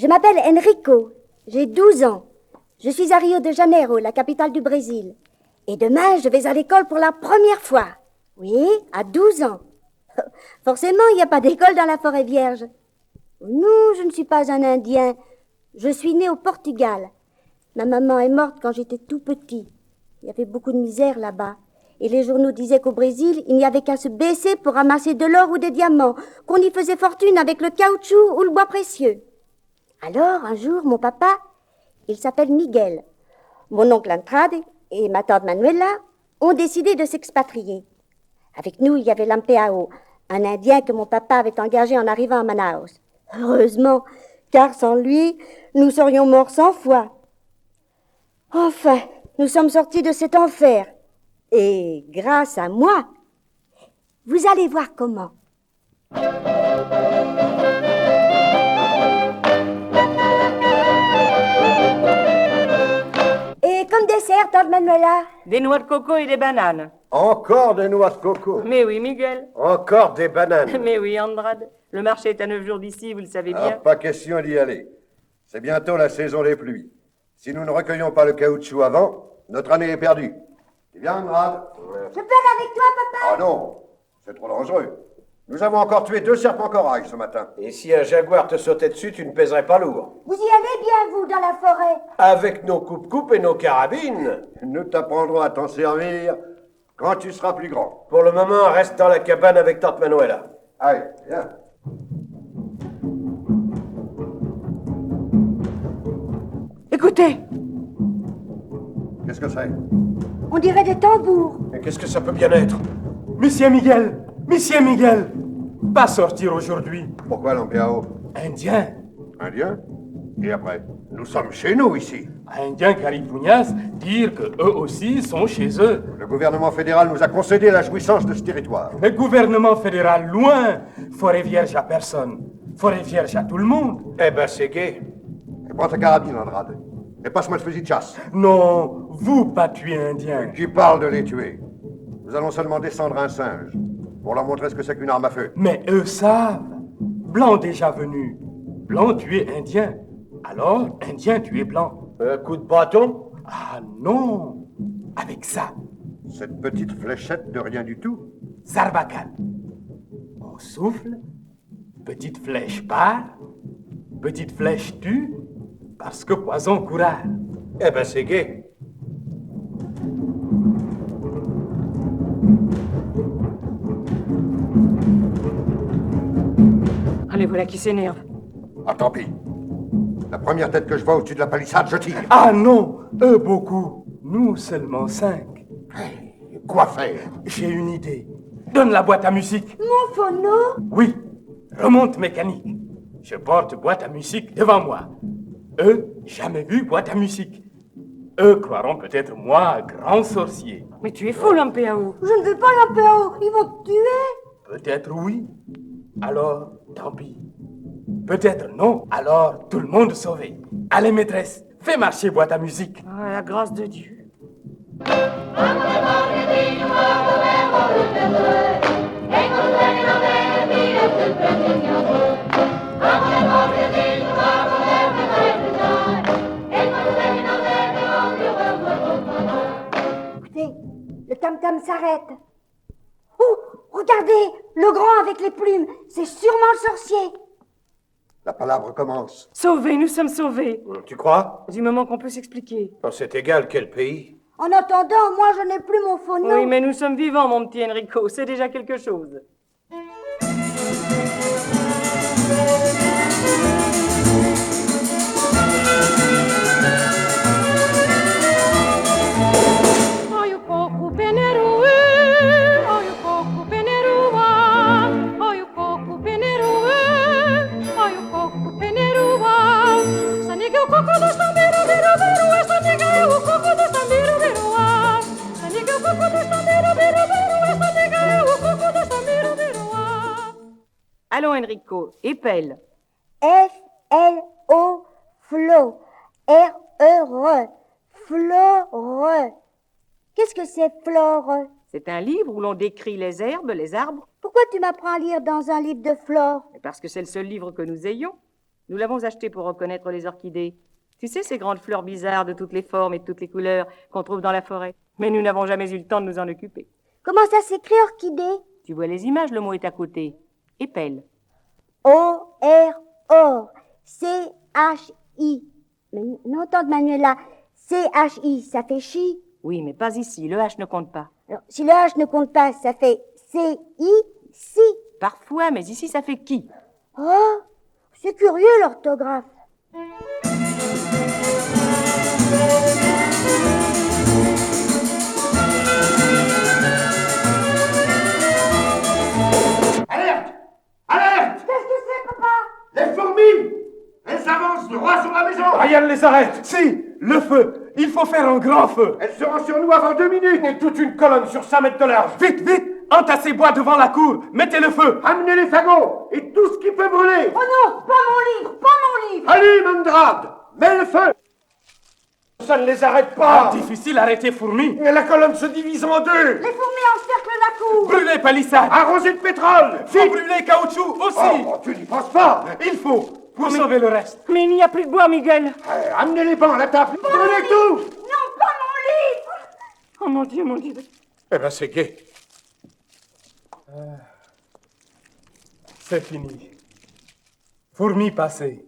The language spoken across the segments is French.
Je m'appelle Enrico, j'ai 12 ans. Je suis à Rio de Janeiro, la capitale du Brésil. Et demain, je vais à l'école pour la première fois. Oui, à 12 ans. Forcément, il n'y a pas d'école dans la forêt vierge. Non, je ne suis pas un Indien. Je suis né au Portugal. Ma maman est morte quand j'étais tout petit. Il y avait beaucoup de misère là-bas. Et les journaux disaient qu'au Brésil, il n'y avait qu'à se baisser pour ramasser de l'or ou des diamants, qu'on y faisait fortune avec le caoutchouc ou le bois précieux. Alors, un jour, mon papa, il s'appelle Miguel. Mon oncle Andrade et ma tante Manuela ont décidé de s'expatrier. Avec nous, il y avait Lampeao, un Indien que mon papa avait engagé en arrivant à Manaus. Heureusement, car sans lui, nous serions morts 100 fois. Enfin, nous sommes sortis de cet enfer. Et grâce à moi, vous allez voir comment. Et comme dessert, tante Manuela? Des noix de coco et des bananes. Encore des noix de coco. Mais oui, Miguel. Encore des bananes. Mais oui, Andrade. Le marché est à 9 jours d'ici, vous le savez bien. Pas question d'y aller. C'est bientôt la saison des pluies. Si nous ne recueillons pas le caoutchouc avant, notre année est perdue. Tu viens, Andrade? Je peux aller avec toi, papa? Ah non, c'est trop dangereux. Nous avons encore tué 2 serpents corail ce matin. Et si un jaguar te sautait dessus, tu ne pèserais pas lourd. Vous y allez bien, vous, dans la forêt? Avec nos coupes-coupes et nos carabines. Nous t'apprendrons à t'en servir quand tu seras plus grand. Pour le moment, reste dans la cabane avec tante Manuela. Allez, viens. Écoutez, Qu'est-ce que c'est? On dirait des tambours. Mais qu'est-ce que ça peut bien être? Monsieur Miguel, pas sortir aujourd'hui. Pourquoi, Lampeao? Indien, Indien? Et après? Nous sommes chez nous, ici. Indien caripugnas dire que eux aussi sont chez eux. Le gouvernement fédéral nous a concédé la jouissance de ce territoire. Le gouvernement fédéral loin, forêt vierge à personne, forêt vierge à tout le monde. Eh ben, c'est gai. Et prends ta carabine, Andrade. Et passe-moi le fusil de chasse. Non, vous pas tuer Indien. Qui parle de les tuer? Nous allons seulement descendre un singe pour leur montrer ce que c'est qu'une arme à feu. Mais eux savent. Blanc déjà venu. Blanc tuer Indien. Alors, Indien tuer blanc. Un coup de bâton? Ah non, avec ça, Cette petite fléchette de rien du tout? Sarbacane. On souffle, petite flèche part, petite flèche tue, parce que poison courage. Eh ben, c'est gai. allez, voilà qui s'énerve. Ah, tant pis. La première tête que je vois au-dessus de la palissade, je tire. Ah non, eux beaucoup, nous seulement 5. Hey, quoi faire? J'ai une idée. Donne la boîte à musique. Mon phono? Oui, remonte mécanique. Je porte boîte à musique devant moi. Eux, jamais vu boîte à musique. Eux croiront peut-être moi grand sorcier. Mais tu es fou, Lampeao. Je ne veux pas Lampeao, ils vont te tuer. Peut-être oui. Alors, tant pis. Peut-être non. Alors, tout le monde sauvé. Allez, maîtresse, fais marcher boîte à musique. Ah, la grâce de Dieu. Écoutez, le tam-tam s'arrête. Oh, regardez, le grand avec les plumes, c'est sûrement le sorcier. La palabre commence. Sauvés, nous sommes sauvés. Tu crois? Du moment qu'on peut s'expliquer. Oh, c'est égal quel pays. En attendant, moi je n'ai plus mon phono. Oui, mais nous sommes vivants, mon petit Enrico. C'est déjà quelque chose. Allons, Enrico, épelle. F-L-O, Flo. R-E-R. Flore. Qu'est-ce que c'est, flore? C'est un livre où l'on décrit les herbes, les arbres, Pourquoi tu m'apprends à lire dans un livre de flore? parce que c'est le seul livre que nous ayons. Nous l'avons acheté pour reconnaître les orchidées. Tu sais, ces grandes fleurs bizarres de toutes les formes et de toutes les couleurs qu'on trouve dans la forêt. Mais nous n'avons jamais eu le temps de nous en occuper. Comment ça s'écrit, orchidée? Tu vois les images, le mot est à côté. Épelle. O-R-O. C-H-I. Mais non, tante Manuela. C-H-I, ça fait chi. Oui, mais pas ici. Le H ne compte pas. Alors, si le H ne compte pas, ça fait C-I, si. Parfois, mais ici, ça fait qui. Oh, c'est curieux l'orthographe. Alerte! Alerte! Qu'est-ce que c'est, papa? Les fourmis! Elles avancent droit sur la maison! Rien ne les arrête. Si, le feu. Il faut faire un grand feu. Elles seront sur nous avant 2 minutes! Et toute une colonne sur 100 mètres de large. Vite, vite. Entassez bois devant la cour. Mettez le feu. Amenez les fagots et tout ce qui peut brûler! Oh non, pas mon livre, pas mon livre. Allume, Andrade! Mets le feu! Ça ne les arrête pas! Difficile d'arrêter fourmis. Et la colonne se divise en deux! Les fourmis encerclent la cour. Brûlez palissade. Arrosez de pétrole! Faut brûler caoutchouc aussi. Oh, tu n'y penses pas! Il faut, pour sauver le reste. Mais il n'y a plus de bois, Miguel. Amenez les bancs, la table! Brûlez tout! Non, pas mon livre. Oh mon Dieu, mon Dieu. Eh ben, c'est gai. C'est fini. Fourmis passées.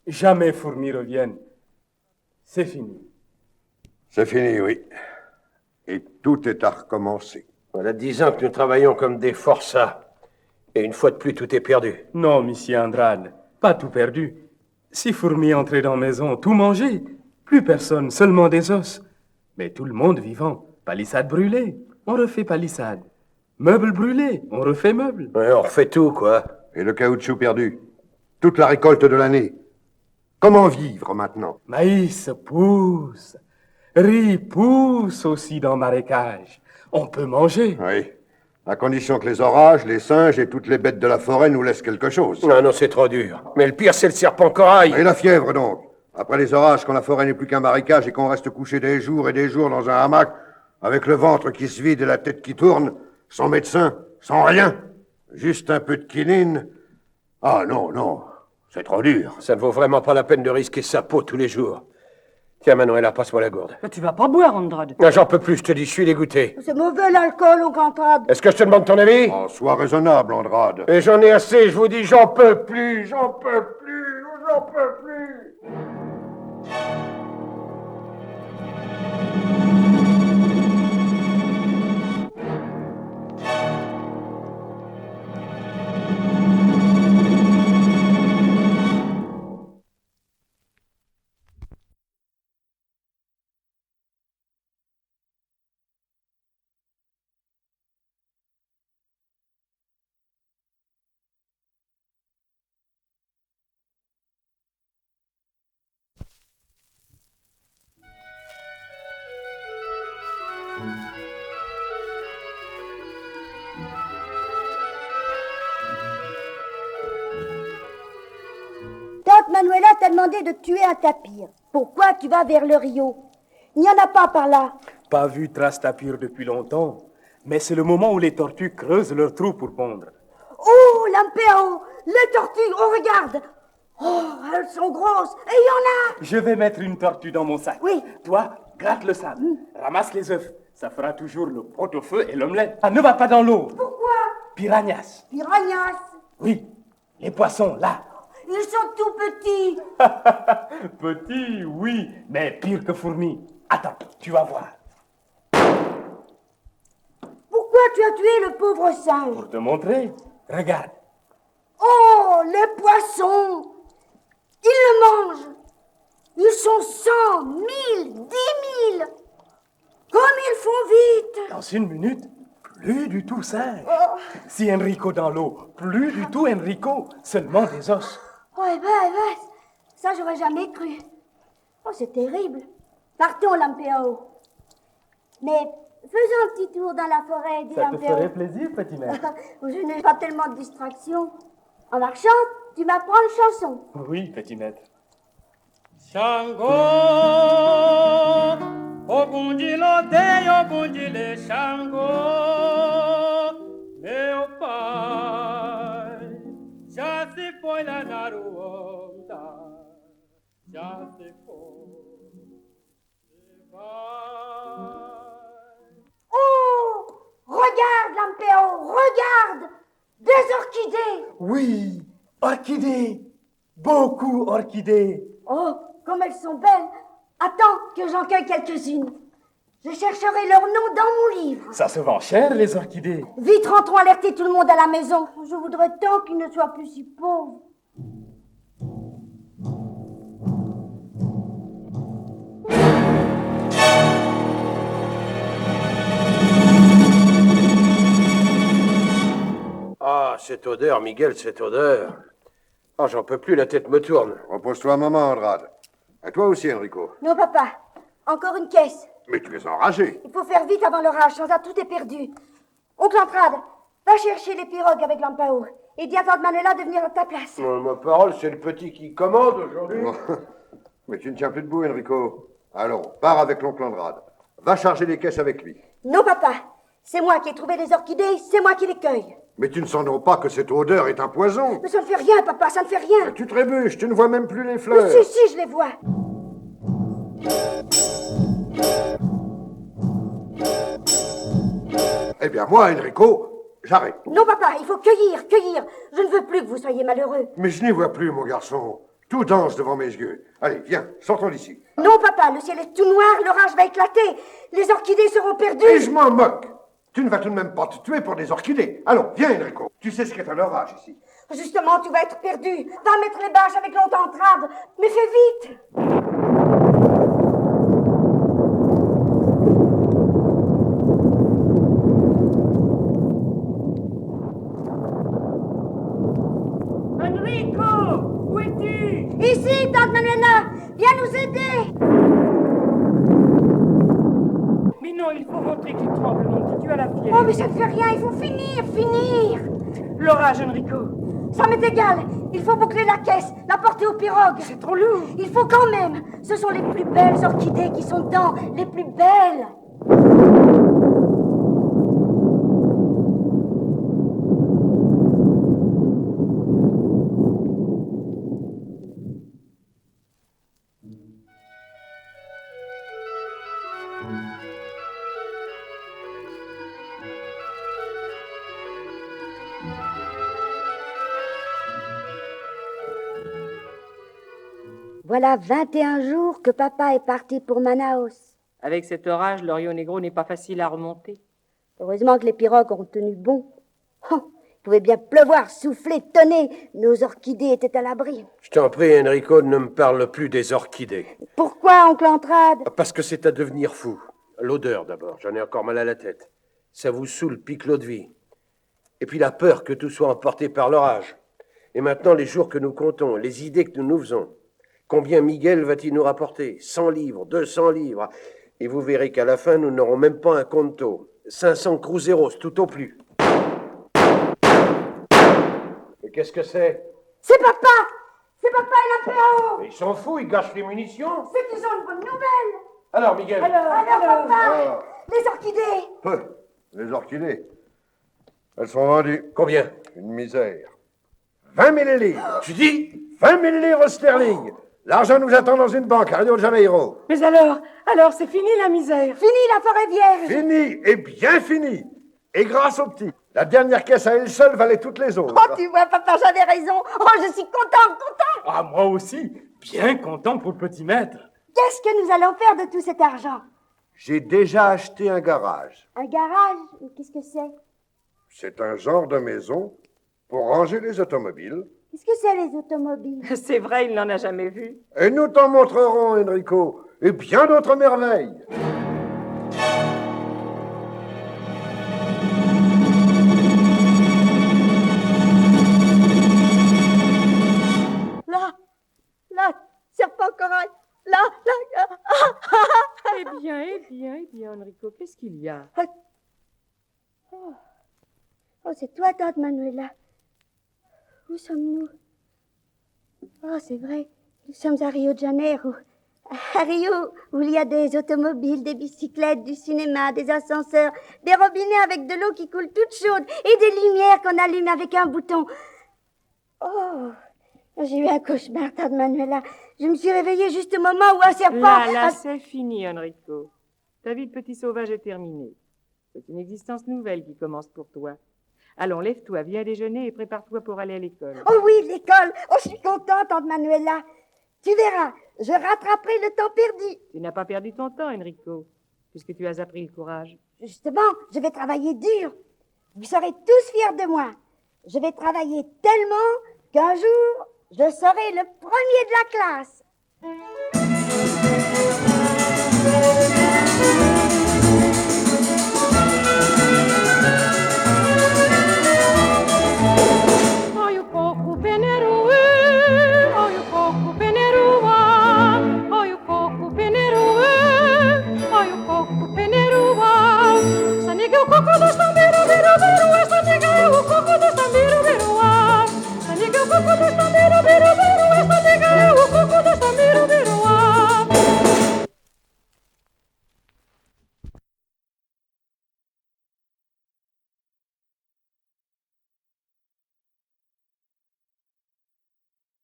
Jamais fourmis reviennent. C'est fini. C'est fini, oui. Et tout est à recommencer. Voilà 10 ans que nous travaillons comme des forçats. Et une fois de plus, tout est perdu. Non, monsieur Andrade, pas tout perdu. Si fourmis entraient dans la maison, tout manger. Plus personne, seulement des os. Mais tout le monde vivant. Palissade brûlée, on refait palissade. Meubles brûlés, on refait meubles. Ouais, on refait tout, quoi. Et le caoutchouc perdu. Toute la récolte de l'année. Comment vivre maintenant? Maïs pousse. Riz pousse aussi dans marécage. On peut manger. Oui. À condition que les orages, les singes et toutes les bêtes de la forêt nous laissent quelque chose. Non, non, c'est trop dur. Mais le pire, c'est le serpent corail. Et la fièvre, donc. Après les orages, quand la forêt n'est plus qu'un marécage et qu'on reste couché des jours et des jours dans un hamac, avec le ventre qui se vide et la tête qui tourne, sans médecin, sans rien, juste un peu de quinine. Ah non, non, c'est trop dur. Ça ne vaut vraiment pas la peine de risquer sa peau tous les jours. Tiens, Manuela, passe-moi la gourde. Tu vas pas boire, Andrade. Ah, j'en peux plus, je te dis, je suis dégoûté. C'est mauvais l'alcool au Cantrade. Est-ce que je te demande ton avis? Oh, sois raisonnable, Andrade. Et j'en ai assez, je vous dis, j'en peux plus, j'en peux plus, j'en peux plus. Tante Manuela t'a demandé de tuer un tapir. Pourquoi tu vas vers le Rio? Il n'y en a pas par là. Pas vu trace tapir depuis longtemps. Mais c'est le moment où les tortues creusent leur trou pour pondre. Oh, Lampéo, les tortues, oh, regarde. Oh, elles sont grosses. Et il y en a. Je vais mettre une tortue dans mon sac. Oui. Toi, gratte le sable. Ramasse les œufs. Ça fera toujours le pot-au-feu et l'omelette. Ah, ne va pas dans l'eau. Pourquoi? Piranhas. Piranhas. Oui, les poissons, là. Ils sont tout petits. Petit, oui, mais pire que fourmis. Attends, tu vas voir. Pourquoi tu as tué le pauvre singe? Pour te montrer, regarde. Oh, les poissons. Ils le mangent. Ils sont 100, 1000, 10 000. Comme ils font vite. Dans une minute, plus du tout singe. Si Enrico dans l'eau, plus du tout Enrico, seulement des os. Oh, eh ben, ça j'aurais jamais cru. Oh, c'est terrible. Partons, Lampéo. Mais faisons un petit tour dans la forêt, dit Ça te Lampéo. ferait plaisir, petit maître? Je n'ai pas tellement de distractions. En marchant, tu m'apprends une chanson. Oui, petit maître. Shango, ogundilo de ogundile Shango, meu pai, já se foi lá na rua. ça c'est faux. C'est vrai. Oh! Regarde, Lampeo, regarde! Des orchidées! Oui, orchidées. Beaucoup orchidées. Oh, comme elles sont belles! Attends que j'en cueille quelques-unes. Je chercherai leur nom dans mon livre. Ça se vend cher, les orchidées. Vite, rentrons alerter tout le monde à la maison. Je voudrais tant qu'ils ne soient plus si pauvres. Ah, cette odeur, Miguel, cette odeur. Ah, j'en peux plus, la tête me tourne. Repose-toi un moment, Andrade. Et toi aussi, Enrico. Non, papa. Encore une caisse. Mais tu es enragé. Il faut faire vite avant l'orage, sans ça tout est perdu. Oncle Entrade, va chercher les pirogues avec Lampao. Et dis à tante Manuela de venir à ta place. Ma parole, c'est le petit qui commande aujourd'hui. Mais tu ne tiens plus debout, Enrico. Allons, pars avec l'oncle Andrade. Va charger les caisses avec lui. Non, papa. C'est moi qui ai trouvé les orchidées, c'est moi qui les cueille. Mais tu ne sens donc pas que cette odeur est un poison. Mais ça ne fait rien, papa, ça ne fait rien. Tu trébuches, tu ne vois même plus les fleurs. Mais si, je les vois. Eh bien, moi, Enrico, j'arrête. Non, papa, il faut cueillir, cueillir. Je ne veux plus que vous soyez malheureux. Mais je n'y vois plus, mon garçon. Tout danse devant mes yeux. Allez, viens, sortons d'ici. Non, papa, le ciel est tout noir, l'orage va éclater. Les orchidées seront perdues. Et je m'en moque. Tu ne vas tout de même pas te tuer pour des orchidées. Allons, viens, Enrico. Tu sais ce qu'est un orage ici. Justement, tu vas être perdu. Va mettre les bâches avec longtemps entrade. Mais fais vite. Enrico, où es-tu? Ici, tante Manuela, viens nous aider. Mais non, il faut montrer qu'il tremble, mon petit, tu as la Oh, fièvre. mais ça ne fait rien, il faut finir. L'orage, Enrico. Ça m'est égal. Il faut boucler la caisse, la porter aux pirogues. C'est trop lourd. Il faut quand même. Ce sont les plus belles orchidées qui sont dedans, les plus belles. Voilà 21 jours que papa est parti pour Manaus. Avec cet orage, le Rio Negro n'est pas facile à remonter. Heureusement que les pirogues ont tenu bon. Oh, il pouvait bien pleuvoir, souffler, tonner. Nos orchidées étaient à l'abri. Je t'en prie, Enrico, ne me parle plus des orchidées. Pourquoi, oncle Entrade? Parce que c'est à devenir fou. L'odeur, d'abord. J'en ai encore mal à la tête. Ça vous saoule, pique l'eau de vie. Et puis la peur que tout soit emporté par l'orage. Et maintenant, les jours que nous comptons, les idées que nous nous faisons. Combien Miguel va-t-il nous rapporter? 100 livres, 200 livres. Et vous verrez qu'à la fin, nous n'aurons même pas un conto. 500 cruzeros, tout au plus. Mais qu'est-ce que c'est? C'est papa! C'est papa et Lampeo! Mais ils s'en foutent, ils gâchent les munitions. C'est qu'ils ont une bonne nouvelle! Alors, Miguel. Alors, papa! Les orchidées! Les orchidées. Elles sont vendues. Combien? Une misère. 20 000 livres. Tu dis? 20 000 livres sterling. L'argent nous attend dans une banque à Rio de Janeiro. Mais alors, c'est fini la misère. Fini la forêt vierge! Fini et bien fini. Et grâce au petit. La dernière caisse à elle seule valait toutes les autres. Oh, tu vois, papa, j'avais raison! Oh, je suis contente! Ah, moi aussi, bien content pour le petit maître. Qu'est-ce que nous allons faire de tout cet argent? J'ai déjà acheté un garage. Un garage? Qu'est-ce que c'est? C'est un genre de maison pour ranger les automobiles. Qu'est-ce que c'est, les automobiles? C'est vrai, il n'en a jamais vu. Et nous t'en montrerons, Enrico, et bien d'autres merveilles. Là, serpent corail! Là! Eh bien, Enrico, qu'est-ce qu'il y a? Oh, c'est toi, tante Manuela. Où sommes-nous? Oh, c'est vrai, nous sommes à Rio de Janeiro. À Rio, où il y a des automobiles, des bicyclettes, du cinéma, des ascenseurs, des robinets avec de l'eau qui coule toute chaude et des lumières qu'on allume avec un bouton. Oh, J'ai eu un cauchemar, Tante Manuela. Je me suis réveillée juste au moment où un serpent... Là, c'est fini, Enrico. Ta vie de petit sauvage est terminée. C'est une existence nouvelle qui commence pour toi. Allons, lève-toi, viens déjeuner et prépare-toi pour aller à l'école. Oh oui, l'école. Oh, je suis contente, Tante Manuela. Tu verras, je rattraperai le temps perdu. Tu n'as pas perdu ton temps, Enrico, puisque tu as appris le courage. Justement, je vais travailler dur. Vous serez tous fiers de moi. Je vais travailler tellement qu'un jour, je serai le premier de la classe.